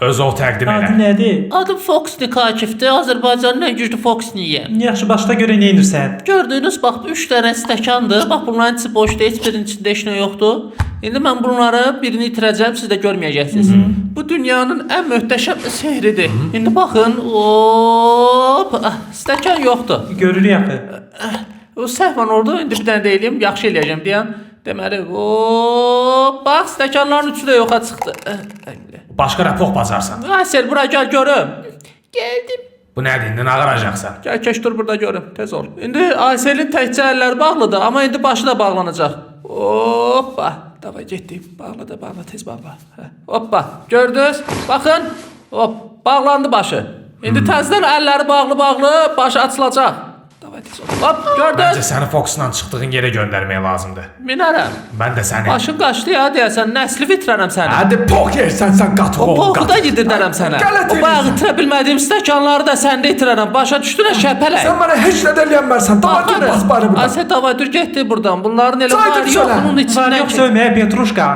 Öz ol təqdim Adı elə. nədir? Adım Foxnik Akifdir. Azərbaycanın ən güclü Foxniyəm. Yaxşı, başda görə nə edirsən? Gördüyünüz bax 3 dənə stəkandır. Bax bunların içi boşdur, heç birinin içində heç nə yoxdur. İndi mən bunları birini itirəcəm, siz də görməyəcəksiniz. Bu dünyanın ən möhtəşəm sehridir. İndi baxın, hop, stəkan yoxdur. Görürük axı. O səhvən oldu. İndi bir dənə deyim, yaxşı eləyəcəm deyən. Deməli, hop, bax stəkanların üçü də yoxa çıxdı. Başqa rapoq bazarsan. Asel, bura gəl görüm. Gəldim. Bu nədir, indi nağıracaqsan? Gəl keç dur burada görüm, tez ol. İndi Aysel'in təkcə əlləri bağlıdır, amma indi başı da bağlanacaq. Hoppa, davay getdik. Bağla, tez bağla. Hoppa, gördünüz? Baxın. Hop, bağlandı başı. İndi təzədən əlləri bağlı, başı açılacaq. Davay tez ol. Hop, Məncə gördünüz? səni Fox'la çıxdığın yerə göndərmək lazımdır. Minərəm. Mən də səni. Başın qaçdı ya deyəsən, nəsli bitirərəm səni. Hadi poker sən qat O oğul poxu da qat. yedirərəm sənə. Qələt O bayağı edirsən. itirə bilmədiyim stəkanları da səndə itirərəm. Başa düşdün şəpələk. Sən mənə heç nə də eləyənmərsən. Davay dur bas bari buradan. Aysə davay dur getdi buradan. Bunların elə Saydım var yox sənə. bunun Var içindən. yox sövməyə Petruşka.